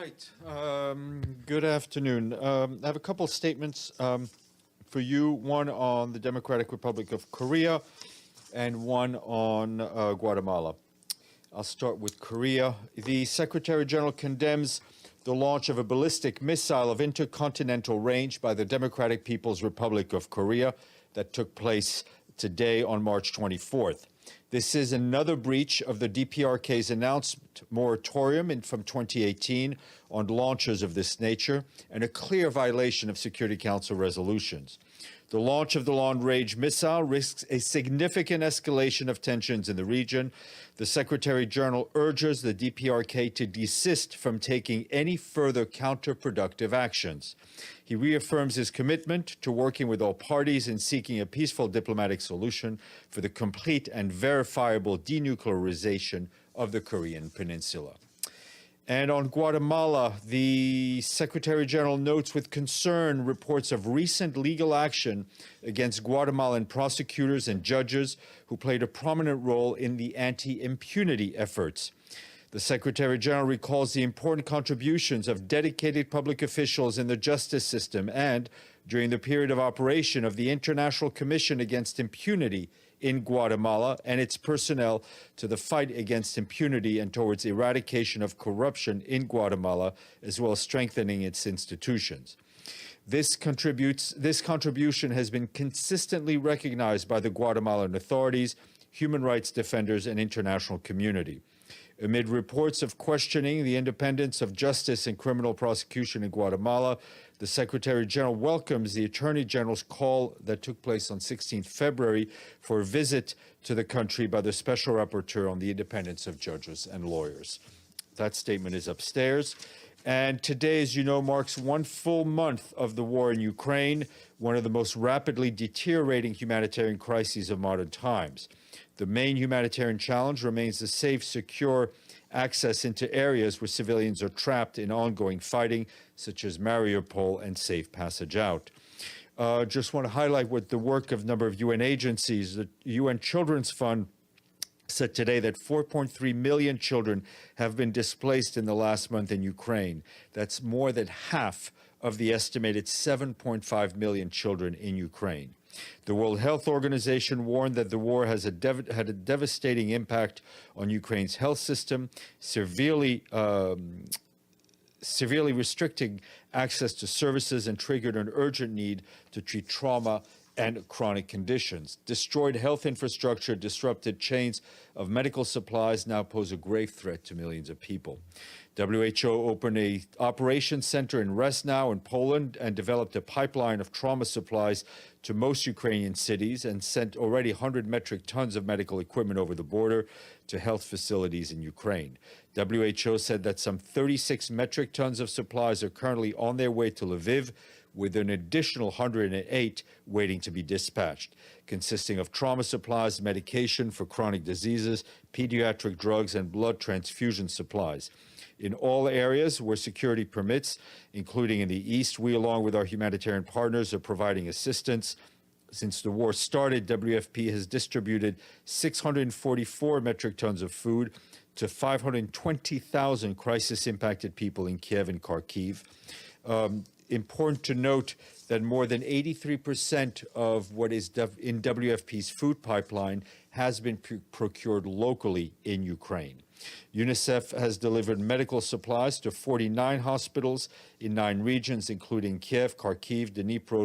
right. Good afternoon. I have a couple of statements for you, one on the Democratic Republic of Korea and one on Guatemala. I'll start with Korea. The Secretary General condemns the launch of a ballistic missile of intercontinental range by the Democratic People's Republic of Korea that took place today on March 24th. This is another breach of the DPRK's announced moratorium from 2018 on launches of this nature and a clear violation of Security Council resolutions. The launch of the long-range missile risks a significant escalation of tensions in the region. The Secretary General urges the DPRK to desist from taking any further counterproductive actions. He reaffirms his commitment to working with all parties in seeking a peaceful diplomatic solution for the complete and verifiable denuclearization of the Korean Peninsula. And on Guatemala, the Secretary General notes with concern reports of recent legal action against Guatemalan prosecutors and judges who played a prominent role in the anti-impunity efforts. The Secretary General recalls the important contributions of dedicated public officials in the justice system and, during the period of operation of the International Commission Against Impunity in Guatemala and its personnel to the fight against impunity and towards eradication of corruption in Guatemala, as well as strengthening its institutions. This contribution has been consistently recognized by the Guatemalan authorities, human rights defenders, and international community. Amid reports of questioning the independence of justice and criminal prosecution in Guatemala, the Secretary General welcomes the Attorney General's call that took place on 16th February for a visit to the country by the Special Rapporteur on the independence of judges and lawyers. That statement is upstairs. And today, as you know, marks 1 full month of the war in Ukraine, one of the most rapidly deteriorating humanitarian crises of modern times. The main humanitarian challenge remains the safe, secure access into areas where civilians are trapped in ongoing fighting, such as Mariupol, and safe passage out. Just want to highlight what the work of a number of UN agencies. The UN Children's Fund said today that 4.3 million children have been displaced in the last month in Ukraine. That's more than half of the estimated 7.5 million children in Ukraine. The World Health Organization warned that the war has had a devastating impact on Ukraine's health system, severely restricting access to services and triggered an urgent need to treat trauma and chronic conditions. Destroyed health infrastructure, disrupted chains of medical supplies now pose a grave threat to millions of people. WHO opened an operations center in Resnau in Poland and developed a pipeline of trauma supplies to most Ukrainian cities and sent already 100 metric tons of medical equipment over the border to health facilities in Ukraine. WHO said that some 36 metric tons of supplies are currently on their way to Lviv, with an additional 108 waiting to be dispatched, consisting of trauma supplies, medication for chronic diseases, pediatric drugs, and blood transfusion supplies. In all areas where security permits, including in the East, we, along with our humanitarian partners, are providing assistance. Since the war started, WFP has distributed 644 metric tons of food to 520,000 crisis-impacted people in Kiev and Kharkiv. Important to note that more than 83% of what is in WFP's food pipeline has been procured locally in Ukraine. UNICEF has delivered medical supplies to 49 hospitals in 9 regions, including Kiev, Kharkiv, Dnipro,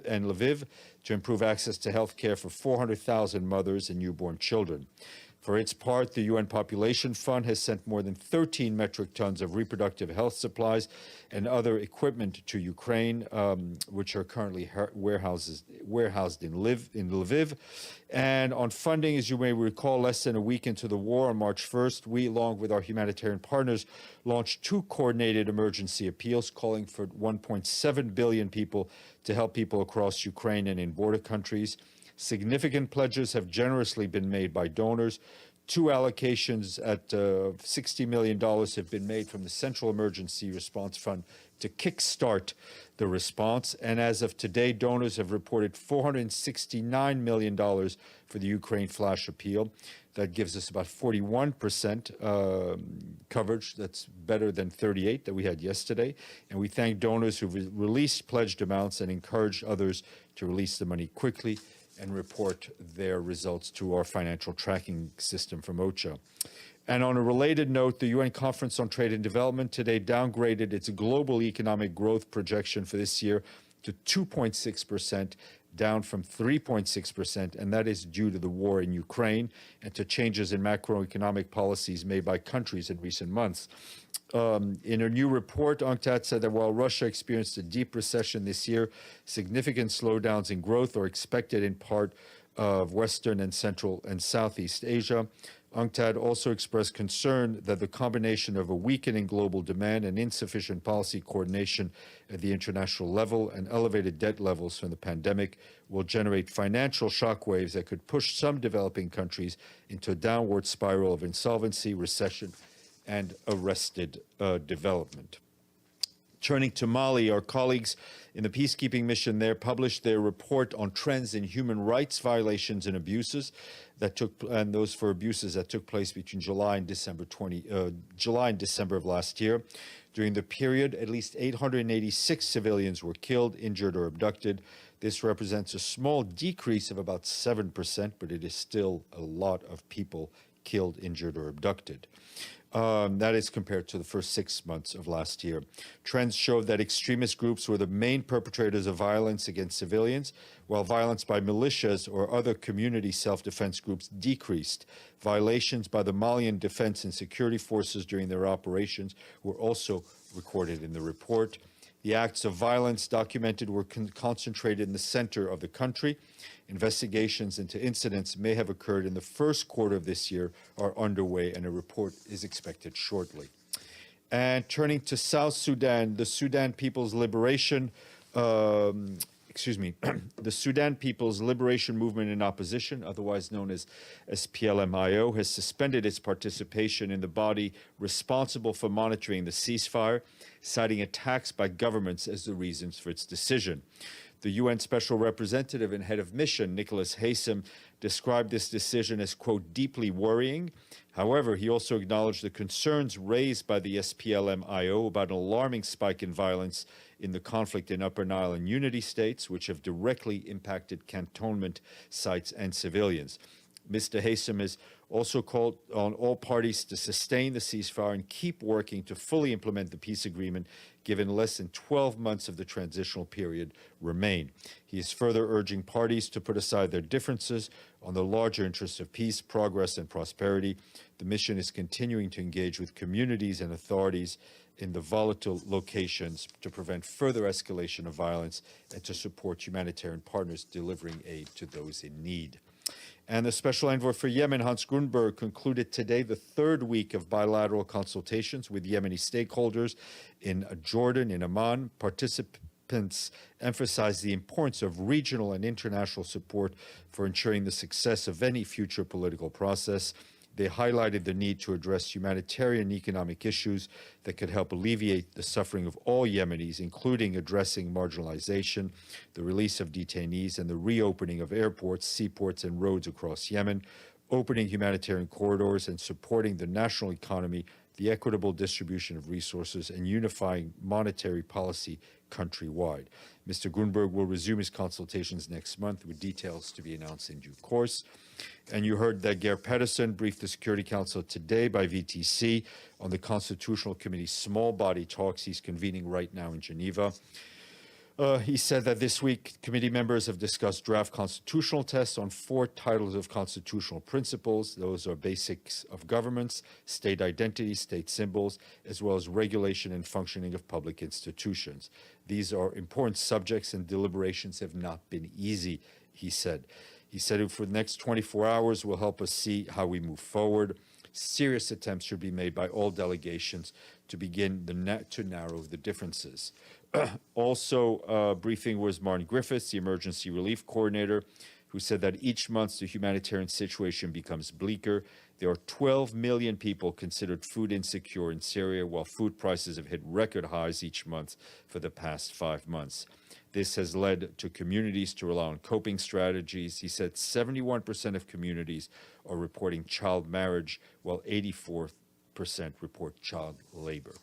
and Lviv, to improve access to health care for 400,000 mothers and newborn children. For its part, the UN Population Fund has sent more than 13 metric tons of reproductive health supplies and other equipment to Ukraine, which are currently warehoused in Lviv. And on funding, as you may recall, less than a week into the war, on March 1st, we, along with our humanitarian partners, launched 2 coordinated emergency appeals calling for 1.7 billion people to help people across Ukraine and in border countries. Significant pledges have generously been made by donors. 2 allocations at $60 million have been made from the Central Emergency Response Fund to kickstart the response. And as of today, donors have reported $469 million for the Ukraine Flash Appeal. That gives us about 41% coverage. That's better than 38 that we had yesterday. And we thank donors who've released pledged amounts and encourage others to release the money quickly and report their results to our financial tracking system from OCHA. And on a related note, the UN Conference on Trade and Development today downgraded its global economic growth projection for this year to 2.6%, down from 3.6%, and that is due to the war in Ukraine and to changes in macroeconomic policies made by countries in recent months. In a new report, UNCTAD said that while Russia experienced a deep recession this year, significant slowdowns in growth are expected in part of Western and Central and Southeast Asia. UNCTAD also expressed concern that the combination of a weakening global demand and insufficient policy coordination at the international level and elevated debt levels from the pandemic will generate financial shockwaves that could push some developing countries into a downward spiral of insolvency, recession, and arrested development. Turning to Mali, our colleagues in the peacekeeping mission there published their report on trends in human rights violations and abuses and those for abuses that took place between July and December of last year. During the period, at least 886 civilians were killed, injured, or abducted. This represents a small decrease of about 7%, but it is still a lot of people killed, injured, or abducted. That is compared to the first 6 months of last year. Trends show that extremist groups were the main perpetrators of violence against civilians, while violence by militias or other community self-defense groups decreased. Violations by the Malian defense and security forces during their operations were also recorded in the report. The acts of violence documented were concentrated in the center of the country. Investigations into incidents may have occurred in the first quarter of this year are underway, and a report is expected shortly. And turning to South Sudan, the Sudan People's Liberation the Sudan People's Liberation Movement in Opposition, otherwise known as SPLM-IO, has suspended its participation in the body responsible for monitoring the ceasefire, citing attacks by governments as the reasons for its decision. The UN Special Representative and Head of Mission, Nicholas Haysom, described this decision as, quote, deeply worrying. However, he also acknowledged the concerns raised by the SPLM-IO about an alarming spike in violence in the conflict in Upper Nile and Unity states, which have directly impacted cantonment sites and civilians. Mr. Haysom has also called on all parties to sustain the ceasefire and keep working to fully implement the peace agreement, given less than 12 months of the transitional period remain. He is further urging parties to put aside their differences on the larger interests of peace, progress, and prosperity. The mission is continuing to engage with communities and authorities in the volatile locations to prevent further escalation of violence and to support humanitarian partners delivering aid to those in need. And the Special Envoy for Yemen, Hans Grunberg, concluded today the third week of bilateral consultations with Yemeni stakeholders in Jordan, in Amman. Participants emphasized the importance of regional and international support for ensuring the success of any future political process. They highlighted the need to address humanitarian and economic issues that could help alleviate the suffering of all Yemenis, including addressing marginalization, the release of detainees, and the reopening of airports, seaports, and roads across Yemen, opening humanitarian corridors and supporting the national economy, the equitable distribution of resources, and unifying monetary policy countrywide. Mr. Grunberg will resume his consultations next month, with details to be announced in due course. And you heard that Geir Pedersen briefed the Security Council today by VTC on the Constitutional Committee's small body talks he's convening right now in Geneva. He said that this week, committee members have discussed draft constitutional tests on 4 titles of constitutional principles. Those are basics of governments, state identity, state symbols, as well as regulation and functioning of public institutions. These are important subjects, and deliberations have not been easy, he said. He said for the next 24 hours will help us see how we move forward. Serious attempts should be made by all delegations to begin to narrow the differences. Also briefing was Martin Griffiths, the Emergency Relief Coordinator who said that each month the humanitarian situation becomes bleaker. There are 12 million people considered food insecure in Syria, while food prices have hit record highs each month for the past 5 months. This has led to communities to rely on coping strategies. He said 71% of communities are reporting child marriage, while 84% report child labor.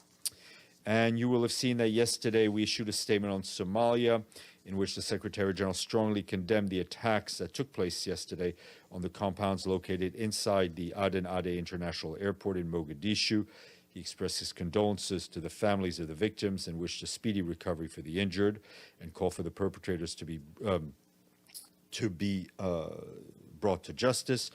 And you will have seen that yesterday we issued a statement on Somalia in which the Secretary General strongly condemned the attacks that took place yesterday on the compounds located inside the Aden Ade International Airport in Mogadishu. He expressed his condolences to the families of the victims and wished a speedy recovery for the injured, and called for the perpetrators to be brought to justice.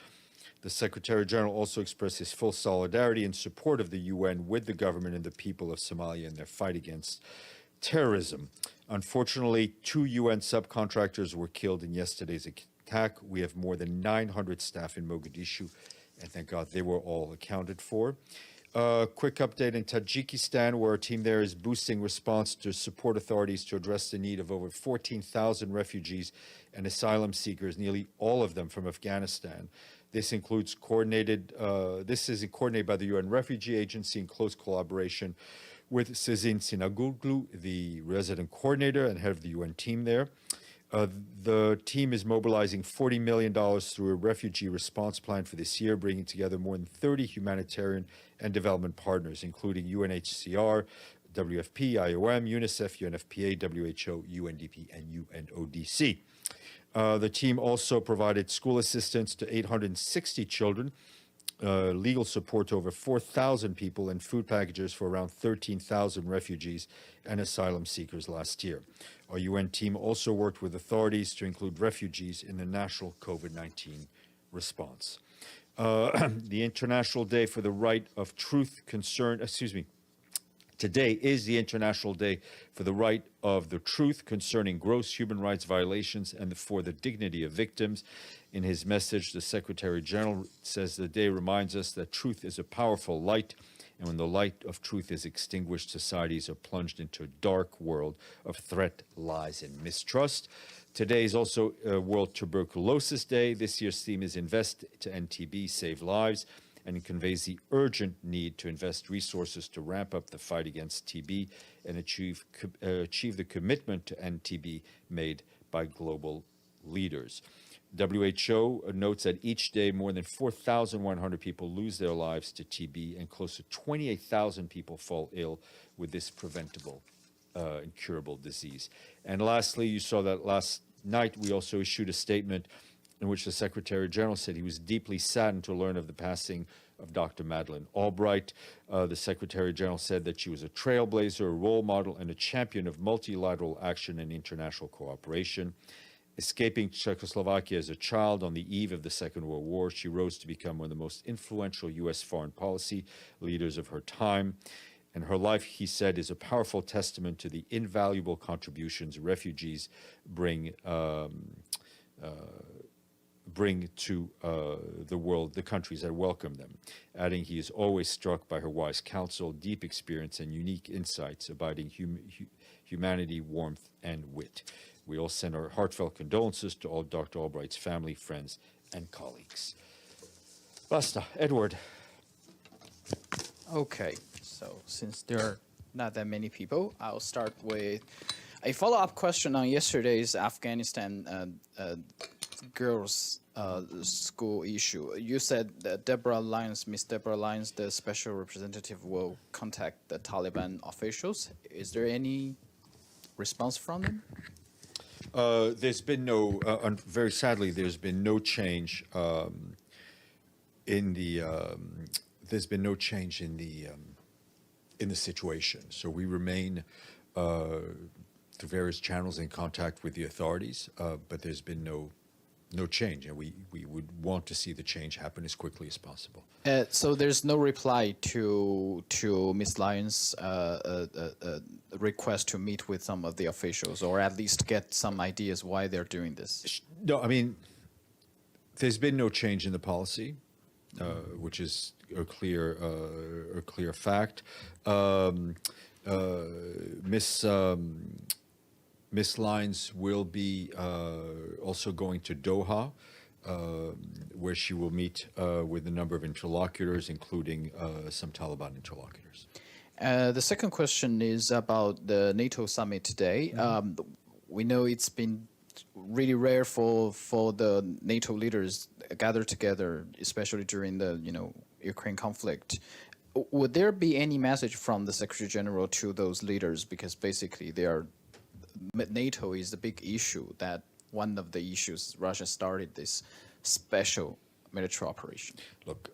The Secretary General also expressed his full solidarity and support of the UN with the government and the people of Somalia in their fight against terrorism. Unfortunately, 2 UN subcontractors were killed in yesterday's attack. We have more than 900 staff in Mogadishu, and thank God they were all accounted for. Quick update in Tajikistan, where our team there is boosting response to support authorities to address the need of over 14,000 refugees and asylum seekers, nearly all of them from Afghanistan. This is coordinated by the UN Refugee Agency in close collaboration with Sezin Sinagoglu, the resident coordinator and head of the UN team there. The team is mobilizing $40 million through a refugee response plan for this year, bringing together more than 30 humanitarian and development partners, including UNHCR, WFP, IOM, UNICEF, UNFPA, WHO, UNDP, and UNODC. The team also provided school assistance to 860 children, legal support to over 4,000 people, and food packages for around 13,000 refugees and asylum seekers last year. Our UN team also worked with authorities to include refugees in the national COVID-19 response. The International Day for the Right of Truth Today is the International Day for the Right of the Truth concerning gross human rights violations and for the dignity of victims. In his message, the Secretary General says the day reminds us that truth is a powerful light, and when the light of truth is extinguished, societies are plunged into a dark world of threat, lies, and mistrust. Today is also World Tuberculosis Day. This year's theme is Invest to End TB, Save Lives, and it conveys the urgent need to invest resources to ramp up the fight against TB and achieve the commitment to end TB made by global leaders. WHO notes that each day more than 4,100 people lose their lives to TB, and close to 28,000 people fall ill with this preventable and curable disease. And lastly, you saw that last night we also issued a statement in which the Secretary General said he was deeply saddened to learn of the passing of Dr. Madeleine Albright. The Secretary General said that she was a trailblazer, a role model, and a champion of multilateral action and international cooperation. Escaping Czechoslovakia as a child on the eve of the Second World War, she rose to become one of the most influential U.S. foreign policy leaders of her time. And her life, he said, is a powerful testament to the invaluable contributions refugees bring to the world, the countries that welcome them. Adding, he is always struck by her wise counsel, deep experience, and unique insights, abiding humanity, warmth, and wit. We all send our heartfelt condolences to all Dr. Albright's family, friends, and colleagues. Basta. Edward. Okay, so since there are not that many people, I'll start with a follow-up question on yesterday's Afghanistan girls' school issue. You said that Miss Deborah Lyons, the special representative, will contact the Taliban officials. Is there any response from them? There's been no, very sadly, there's been no change in the situation. So we remain through various channels in contact with the authorities, but there's been no change, and we would want to see the change happen as quickly as possible. So there's no reply to Ms. Lyons' request to meet with some of the officials, or at least get some ideas why they're doing this? No, I mean, there's been no change in the policy, which is a clear Miss Lyons will be also going to Doha, where she will meet with a number of interlocutors, including some Taliban interlocutors. The second question is about the NATO summit today. We know it's been really rare for the NATO leaders gather together, especially during the Ukraine conflict. Would there be any message from the Secretary General to those leaders? Because basically, NATO is the big issue. That one of the issues Russia started this special military operation. Look,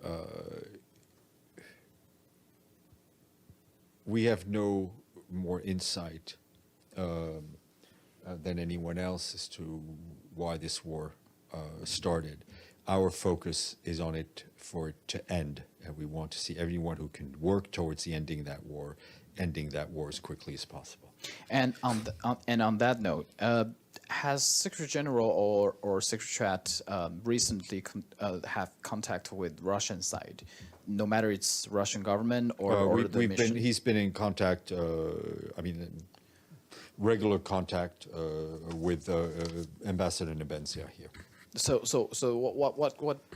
we have no more insight than anyone else as to why this war started. Our focus is on it for it to end, and we want to see everyone who can work towards the ending that war as quickly as possible. And on that note, has Secretary General or Secretariat recently have contact with Russian side, no matter it's Russian government or the mission? He's been in contact. Regular contact with Ambassador Nebenzia here. So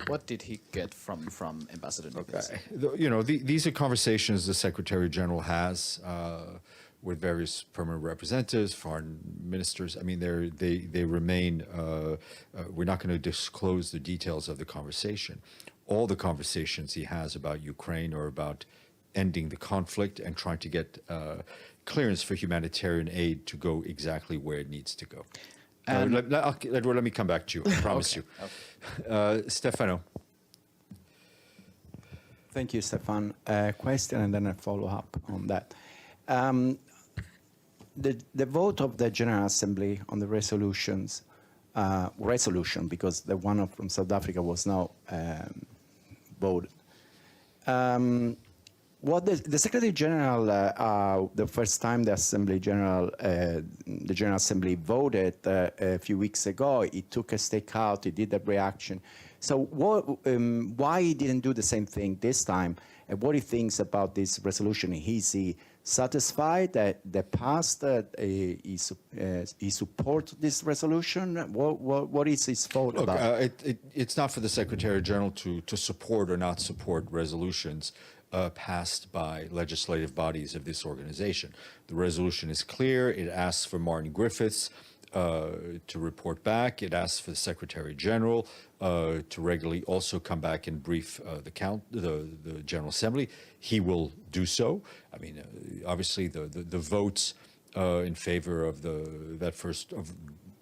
what did he get from Ambassador Nebenzia? These are conversations the Secretary General has with various permanent representatives, foreign ministers. I mean, they remain. We're not going to disclose the details of the conversation. All the conversations he has about Ukraine are about ending the conflict and trying to get clearance for humanitarian aid to go exactly where it needs to go. Let me come back to you, I promise you. Okay. Stefano. Thank you, Stephane. Question and then a follow-up on that. The vote of the General Assembly on the resolution, because the one from South Africa was now voted. What the Secretary General, the first time the General Assembly voted a few weeks ago, he took a stake out, he did a reaction. So why he didn't do the same thing this time? And what he thinks about this resolution? Is he satisfied that the past he supports this resolution? What is his thought about? It's not for the Secretary General to support or not support resolutions passed by legislative bodies of this organization. The resolution is clear. It asks for Martin Griffiths to report back. It asks for the Secretary General to regularly also come back and brief the General Assembly. He will do so. I mean, obviously, the votes in favor of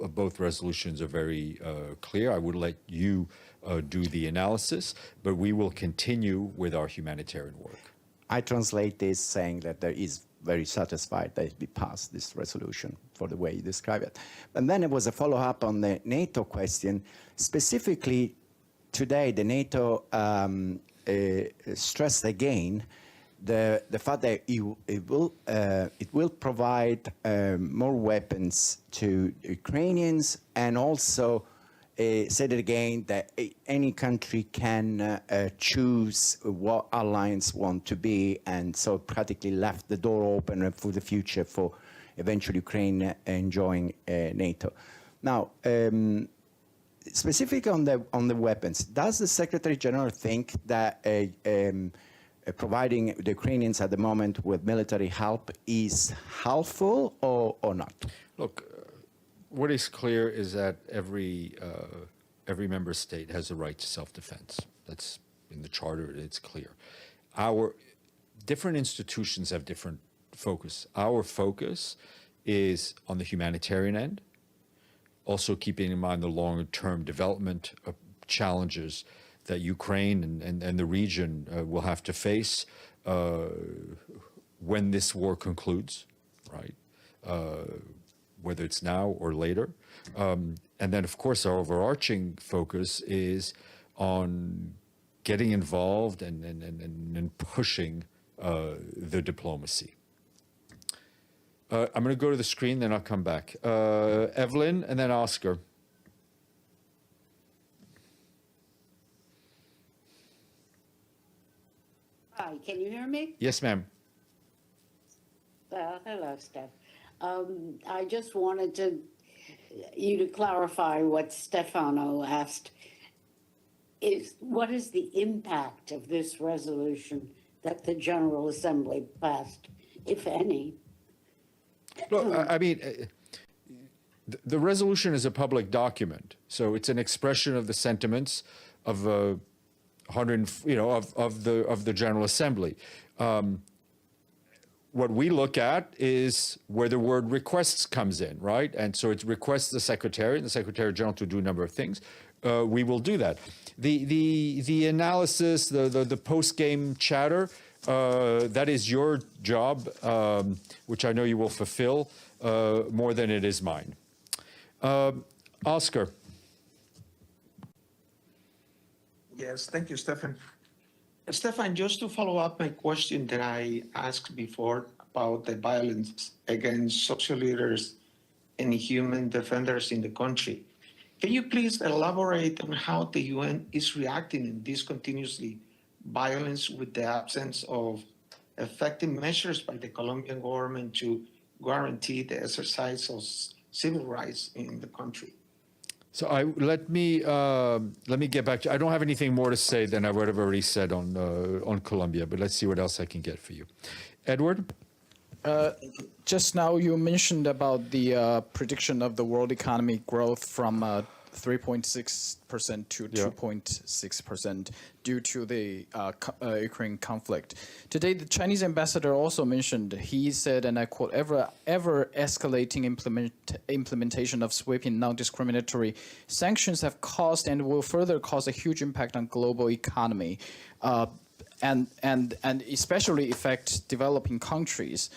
of both resolutions are very clear. I would let you do the analysis, but we will continue with our humanitarian work. I translate this saying that there is very satisfied that we passed this resolution for the way you describe it. And then it was a follow-up on the NATO question. Specifically, today, the NATO stressed again the fact that it will provide more weapons to Ukrainians, and also said it again that any country can choose what alliance want to be, and so practically left the door open for the future for eventually Ukraine enjoying NATO. Now, specific on the weapons, does the Secretary General think that providing the Ukrainians at the moment with military help is helpful or not? Look, what is clear is that every member state has a right to self-defense. That's in the charter. It's clear. Our different institutions have different focus. Our focus is on the humanitarian end, also keeping in mind the longer-term development challenges that Ukraine and the region will have to face when this war concludes, right? Whether it's now or later. And then, of course, our overarching focus is on getting involved and pushing the diplomacy. I'm going to go to the screen, then I'll come back. Evelyn, and then Oscar. Hi, can you hear me? Yes, ma'am. Well, hello, Steph. I just wanted you to clarify what Stefano asked. What is the impact of this resolution that the General Assembly passed, if any? Look, I mean, the resolution is a public document, so it's an expression of the sentiments of of the General Assembly. What we look at is where the word requests comes in, right? And so it requests the Secretary General to do a number of things. We will do that. The analysis, the post-game chatter, that is your job, which I know you will fulfill more than it is mine. Oscar. Yes, thank you, Stephane. Stephane, just to follow up my question that I asked before about the violence against social leaders and human defenders in the country, can you please elaborate on how the UN is reacting in this continuously violence with the absence of effective measures by the Colombian government to guarantee the exercise of civil rights in the country? So let me get back to you. I don't have anything more to say than I would have already said on Colombia, but let's see what else I can get for you. Edward? Just now you mentioned about the prediction of the world economy growth from 3.6% to 2.6% due to the Ukraine conflict. Today, the Chinese ambassador also mentioned, he said, and I quote, ever escalating implementation of sweeping non-discriminatory sanctions have caused and will further cause a huge impact on global economy and especially affect developing countries.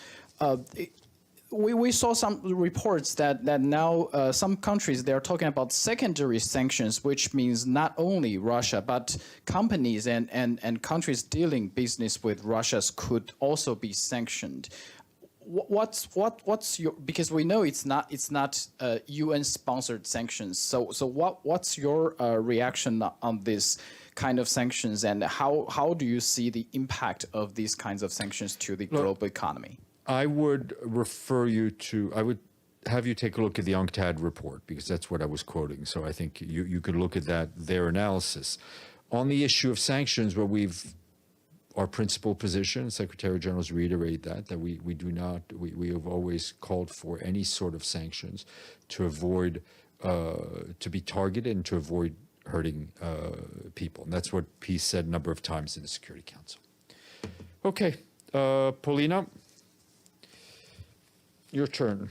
We saw some reports that now some countries, they're talking about secondary sanctions, which means not only Russia, but companies and countries dealing business with Russia could also be sanctioned. What's your, because we know it's not UN sponsored sanctions. So what's your reaction on this kind of sanctions, and how do you see the impact of these kinds of sanctions to the global economy? I would I would have you take a look at the UNCTAD report, because that's what I was quoting. So I think you could look at their analysis. On the issue of sanctions, where our principal position, Secretary General's reiterate that we have always called for any sort of sanctions to avoid, to be targeted and to avoid hurting people. And that's what he said a number of times in the Security Council. Okay, Paulina. Your turn.